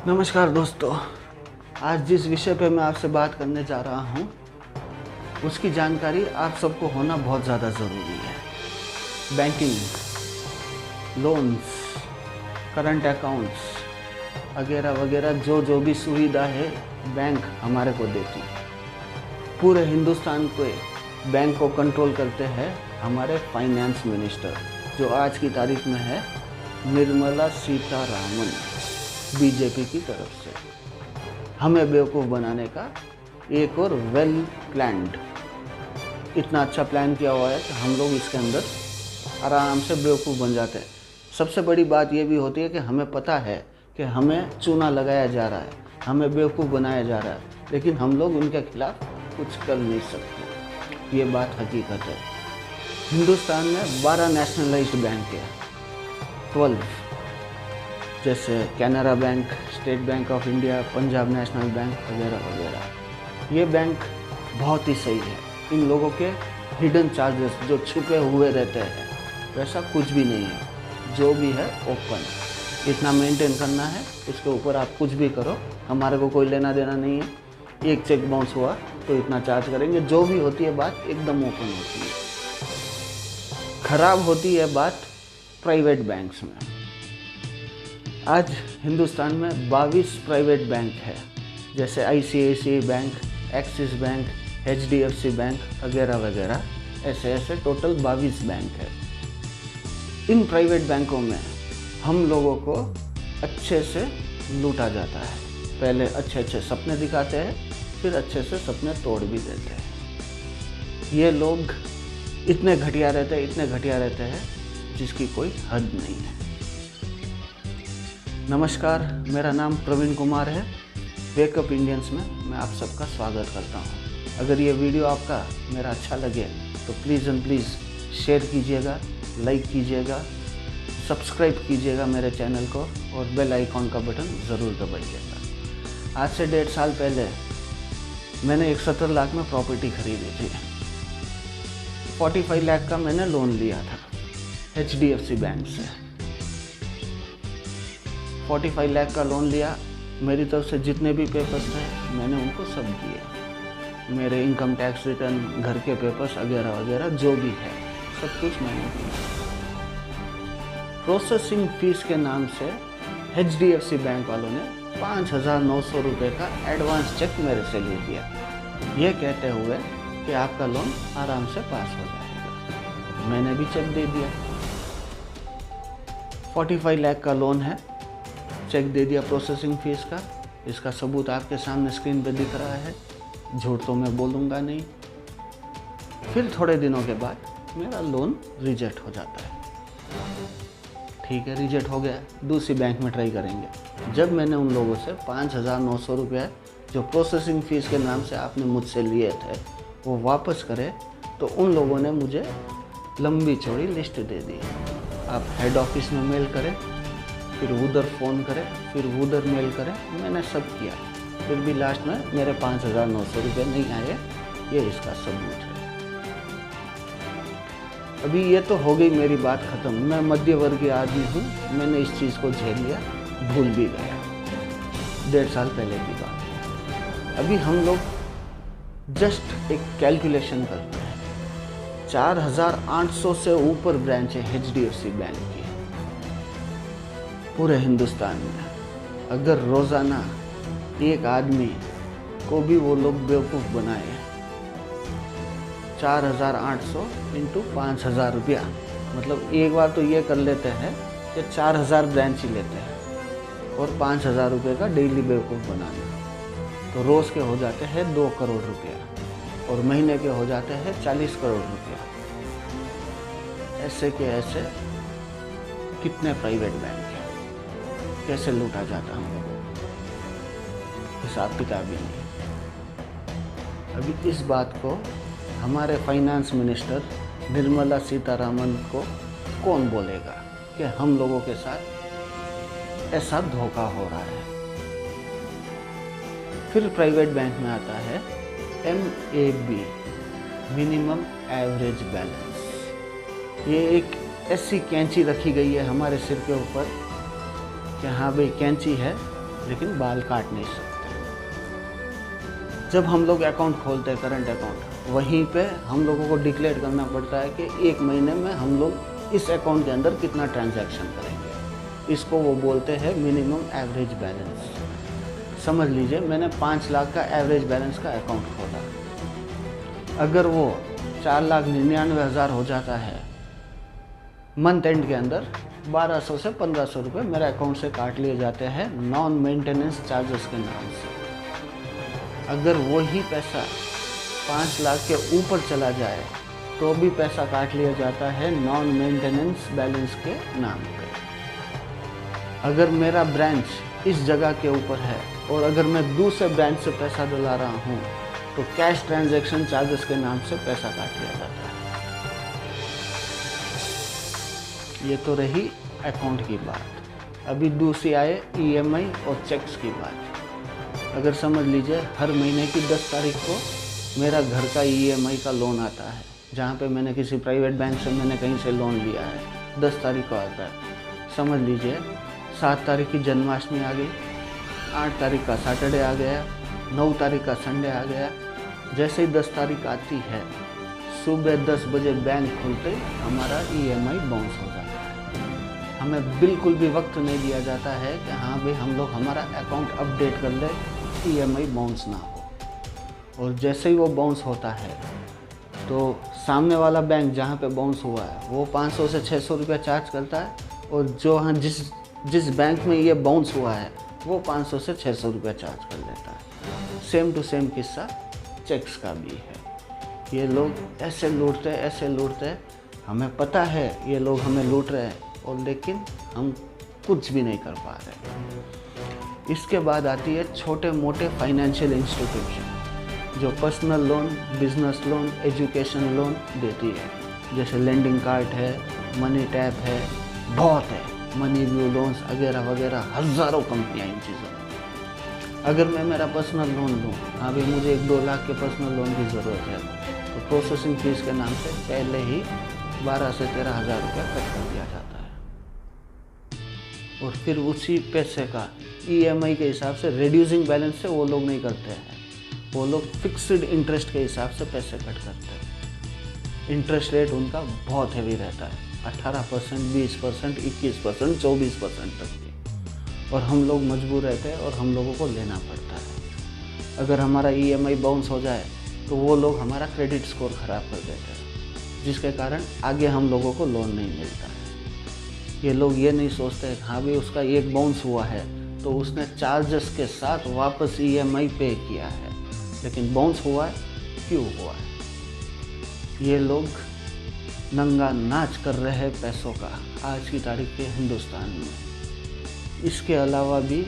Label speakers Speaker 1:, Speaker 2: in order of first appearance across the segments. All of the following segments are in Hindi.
Speaker 1: नमस्कार दोस्तों, आज जिस विषय पे मैं आपसे बात करने जा रहा हूँ उसकी जानकारी आप सबको होना बहुत ज़्यादा ज़रूरी है। बैंकिंग, लोन्स, करंट अकाउंट्स वगैरह वगैरह जो भी सुविधा है बैंक हमारे को देती है। पूरे हिंदुस्तान के बैंक को कंट्रोल करते हैं हमारे फाइनेंस मिनिस्टर, जो आज की तारीख में है निर्मला सीतारामन, बीजेपी की तरफ से। हमें बेवकूफ़ बनाने का एक और वेल प्लान्ड, इतना अच्छा प्लान किया हुआ है कि हम लोग इसके अंदर आराम से बेवकूफ़ बन जाते हैं। सबसे बड़ी बात ये भी होती है कि हमें पता है कि हमें चूना लगाया जा रहा है, हमें बेवकूफ़ बनाया जा रहा है, लेकिन हम लोग उनके खिलाफ कुछ कर नहीं सकते। ये बात हकीकत है। हिंदुस्तान में 12 नेशनलाइज्ड बैंक है, 12, जैसे Canara bank, state bank of India, Punjab national bank वगैरह वगैरह। ये बैंक बहुत ही सही है। इन लोगों के हिडन चार्जेस जो छुपे हुए रहते हैं वैसा कुछ भी नहीं है, जो भी है ओपन। इतना मेंटेन करना है, उसके ऊपर आप कुछ भी करो, हमारे को कोई लेना देना नहीं है। एक चेक बाउंस हुआ तो इतना चार्ज करेंगे, जो भी होती है बात एकदम ओपन होती है। खराब होती है बात प्राइवेट बैंक्स में। आज हिंदुस्तान में 22 प्राइवेट बैंक है, जैसे ICICI bank, axis bank, HDFC bank वगैरह वगैरह, ऐसे टोटल 22 बैंक है। इन प्राइवेट बैंकों में हम लोगों को अच्छे से लूटा जाता है। पहले अच्छे अच्छे सपने दिखाते हैं, फिर अच्छे से सपने तोड़ भी देते हैं। ये लोग इतने घटिया रहते हैं जिसकी कोई हद नहीं है। नमस्कार, मेरा नाम प्रवीण कुमार है। वेकअप इंडियंस में मैं आप सबका स्वागत करता हूं। अगर ये वीडियो आपका मेरा अच्छा लगे तो प्लीज़ एंड प्लीज़ शेयर कीजिएगा, लाइक कीजिएगा, सब्सक्राइब कीजिएगा मेरे चैनल को, और बेल आइकॉन का बटन ज़रूर दबाइएगा। आज से 1.5 साल पहले मैंने 71 लाख में प्रॉपर्टी खरीदी थी। 45 लाख का मैंने लोन लिया था HDFC बैंक से। 45 लाख का लोन लिया। मेरी तरफ से जितने भी पेपर्स थे मैंने उनको सब दिए। मेरे इनकम टैक्स रिटर्न, घर के पेपर्स वगैरह वगैरह जो भी है सब कुछ मैंने दिया। प्रोसेसिंग फीस के नाम से HDFC बैंक वालों ने 5,900 रुपये का एडवांस चेक मेरे से ले लिया, ये कहते हुए कि आपका लोन आराम से पास हो जाएगा। मैंने भी चेक दे दिया। 45 लाख का लोन है, चेक दे दिया प्रोसेसिंग फ़ीस का। इसका सबूत आपके सामने स्क्रीन पे दिख रहा है, झूठ तो मैं बोलूँगा नहीं। फिर थोड़े दिनों के बाद मेरा लोन रिजेक्ट हो जाता है। ठीक है, रिजेक्ट हो गया, दूसरी बैंक में ट्राई करेंगे। जब मैंने उन लोगों से 5,900 रुपये जो प्रोसेसिंग फ़ीस के नाम से आपने मुझसे लिए थे वो वापस करे, तो उन लोगों ने मुझे लंबी चौड़ी लिस्ट दे दी। आप हेड ऑफिस में मेल करें, फिर उधर फ़ोन करें, फिर उधर मेल करें। मैंने सब किया, फिर भी लास्ट में मेरे 5,900 रुपये नहीं आए। ये इसका सबूत है। अभी ये तो हो गई मेरी बात ख़त्म। मैं मध्यवर्गीय आदमी हूँ, मैंने इस चीज़ को झेल लिया, भूल भी गया। 1.5 साल पहले की बात है। अभी हम लोग जस्ट एक कैलकुलेशन करते हैं। 4,800 से ऊपर ब्रांच है HDFC बैंक की पूरे हिंदुस्तान में। अगर रोज़ाना एक आदमी को भी वो लोग बेवकूफ़ बनाए, 4,800 इंटू 5,000 रुपया, मतलब एक बार तो ये कर लेते हैं कि 4,000 ब्रांच ही लेते हैं और 5,000 रुपये का डेली बेवकूफ़ बनाना, तो रोज़ के हो जाते हैं 2 करोड़ रुपया, और महीने के हो जाते हैं 40 करोड़ रुपया। ऐसे के ऐसे कितने प्राइवेट बैंक हैं, कैसे लूटा जाता हम लोगों को, हिसाब किताब ही नहीं। अभी इस बात को हमारे फाइनेंस मिनिस्टर निर्मला सीतारामन को कौन बोलेगा कि हम लोगों के साथ ऐसा धोखा हो रहा है। फिर प्राइवेट बैंक में आता है MAB, मिनिमम एवरेज बैलेंस। ये एक ऐसी कैंची रखी गई है हमारे सिर के ऊपर कि हाँ भाई कैंची है, लेकिन बाल काट नहीं सकते। जब हम लोग अकाउंट खोलते हैं करंट अकाउंट, वहीं पे हम लोगों को डिक्लेयर करना पड़ता है कि एक महीने में हम लोग इस अकाउंट के अंदर कितना ट्रांजैक्शन करेंगे। इसको वो बोलते हैं मिनिमम एवरेज बैलेंस। समझ लीजिए मैंने 5 लाख का एवरेज बैलेंस का अकाउंट खोला, अगर वो 4,99,000 हो जाता है मंथ एंड के अंदर, 1200 से 1500 रुपये मेरे अकाउंट से काट लिए जाते हैं नॉन मेंटेनेंस चार्जेस के नाम से। अगर वही पैसा 5 लाख के ऊपर चला जाए तो भी पैसा काट लिया जाता है नॉन मेंटेनेंस बैलेंस के नाम पे। अगर मेरा ब्रांच इस जगह के ऊपर है और अगर मैं दूसरे ब्रांच से पैसा दिला रहा हूँ तो कैश ट्रांजैक्शन चार्जेस के नाम से पैसा काट लिया जाता है। ये तो रही अकाउंट की बात। अभी दूसरी आए EMI और चेक्स की बात। अगर समझ लीजिए हर महीने की 10 तारीख को मेरा घर का EMI का लोन आता है, जहाँ पे मैंने किसी प्राइवेट बैंक से मैंने कहीं से लोन लिया है, 10 तारीख को आता है। समझ लीजिए 7 तारीख की जन्माष्टमी आ गई, 8 तारीख का सैटरडे आ गया, 9 तारीख का संडे आ गया। जैसे ही 10 तारीख आती है, सुबह 10 बजे बैंक खुलते हमारा EMI बाउंस हो जाता है। हमें बिल्कुल भी वक्त नहीं दिया जाता है कि हाँ भाई हम लोग हमारा अकाउंट अपडेट कर ले, EMI बाउंस ना हो। और जैसे ही वो बाउंस होता है तो सामने वाला बैंक जहाँ पे बाउंस हुआ है वो 500 से 600 रुपया चार्ज करता है, और जो हाँ जिस बैंक में ये बाउंस हुआ है वो 500 से 600 रुपया चार्ज कर लेता है। सेम टू सेम किस्सा चेक्स का भी है। ये लोग ऐसे लूटते हैं, हमें पता है ये लोग हमें लूट रहे हैं, और लेकिन हम कुछ भी नहीं कर पा रहे। इसके बाद आती है छोटे मोटे फाइनेंशियल इंस्टीट्यूशन जो personal loan, business loan, education loan देती है। जैसे लेंडिंग कार्ड है, मनी टैप है, बहुत है, मनी व्यू लोन्स वगैरह वगैरह, हज़ारों कंपनियाँ इन चीज़ों में। अगर मैं मेरा पर्सनल लोन लूँ, हाँ भाई मुझे 1-2 लाख के पर्सनल लोन की ज़रूरत है, तो प्रोसेसिंग फीस के नाम से पहले ही 12 से 13 हज़ार रुपया कट कर दिया जाता है। और फिर उसी पैसे का EMI के हिसाब से रिड्यूसिंग बैलेंस से वो लोग नहीं करते हैं, वो लोग फिक्स्ड इंटरेस्ट के हिसाब से पैसे कट करते हैं। इंटरेस्ट रेट उनका बहुत हैवी रहता है, 18%, 20%, 21%, 24% तक की। और हम लोग मजबूर रहते हैं और हम लोगों को लेना पड़ता है। अगर हमारा EMI बाउंस हो जाए तो वो लोग हमारा क्रेडिट स्कोर ख़राब कर देते हैं, जिसके कारण आगे हम लोगों को लोन नहीं मिलता है। ये लोग ये नहीं सोचते हैं हाँ भाई उसका एक बाउंस हुआ है तो उसने चार्जेस के साथ वापस EMI पे किया है, लेकिन बाउंस हुआ है, क्यों हुआ है? ये लोग नंगा नाच कर रहे हैं पैसों का आज की तारीख के हिंदुस्तान में। इसके अलावा भी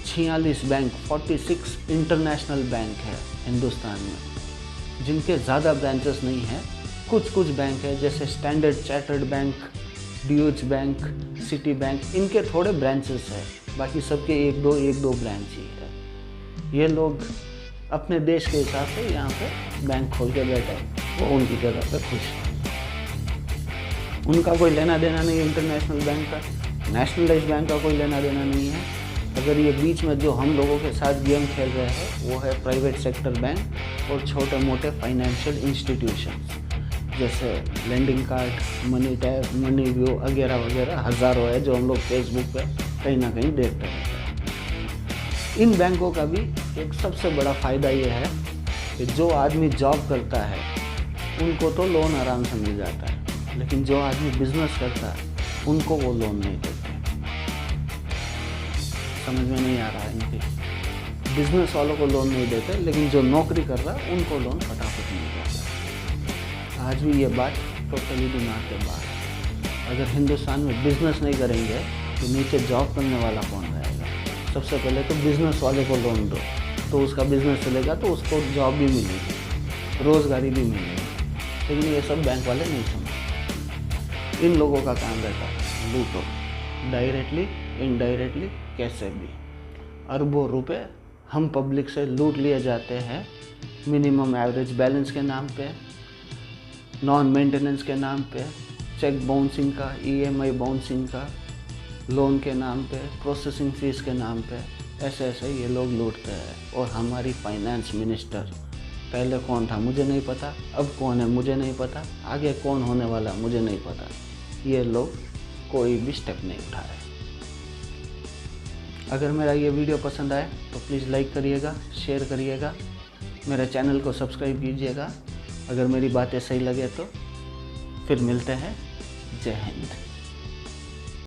Speaker 1: 46 बैंक, 46 इंटरनेशनल बैंक है हिंदुस्तान में, जिनके ज़्यादा ब्रांचेस नहीं हैं। कुछ बैंक है जैसे standard chartered bank, Deutsche bank, Citi bank, इनके थोड़े ब्रांचेस है, बाकी सबके एक दो ब्रांच ही है। ये लोग अपने देश के हिसाब से यहाँ पे बैंक खोल के बैठे, वो उनकी जगह पे खुश है। उनका कोई लेना देना नहीं इंटरनेशनल बैंक का, नेशनलाइज बैंक का कोई लेना देना नहीं है। अगर ये बीच में जो हम लोगों के साथ गेम खेल रहे हैं वो है प्राइवेट सेक्टर बैंक और छोटे मोटे फाइनेंशियल इंस्टीट्यूशन जैसे lending card, money tap, money view वगैरह वगैरह, हज़ारों है जो हम लोग फेसबुक पे कहीं ना कहीं देखते हैं। इन बैंकों का भी एक सबसे बड़ा फ़ायदा ये है कि जो आदमी जॉब करता है उनको तो लोन आराम से मिल जाता है, लेकिन जो आदमी बिजनेस करता है उनको वो लोन नहीं देते। समझ में नहीं आ रहा है इनकी। बिजनेस वालों को लोन नहीं देते, लेकिन जो नौकरी कर रहा है उनको लोन फटाफट मिल जाता है। आज भी ये बात टोटली दिमाग के बाहर है। अगर हिंदुस्तान में बिजनेस नहीं करेंगे तो नीचे जॉब करने वाला कौन रहेगा? सबसे पहले तो बिज़नेस वाले को लोन दो तो उसका बिज़नेस चलेगा, तो उसको जॉब भी मिलेगी, रोज़गारी भी मिलेगी। लेकिन ये सब बैंक वाले नहीं समझते। इन लोगों का काम रहता है लूटो, डायरेक्टली इनडायरेक्टली, कैसे भी। अरबों रुपए हम पब्लिक से लूट लिए जाते हैं मिनिमम एवरेज बैलेंस के नाम पे, नॉन मेंटेनेंस के नाम पे, चेक बाउंसिंग का, EMI बाउंसिंग का, लोन के नाम पे, प्रोसेसिंग फीस के नाम पे, ऐसे ऐसे ये लोग लूटते हैं। और हमारी फाइनेंस मिनिस्टर, पहले कौन था मुझे नहीं पता, अब कौन है मुझे नहीं पता, आगे कौन होने वाला मुझे नहीं पता, ये लोग कोई भी स्टेप नहीं उठा रहे। अगर मेरा ये वीडियो पसंद आए तो प्लीज़ लाइक करिएगा, शेयर करिएगा, मेरे चैनल को सब्सक्राइब कीजिएगा। अगर मेरी बातें सही लगे तो फिर मिलते हैं। जय हिंद।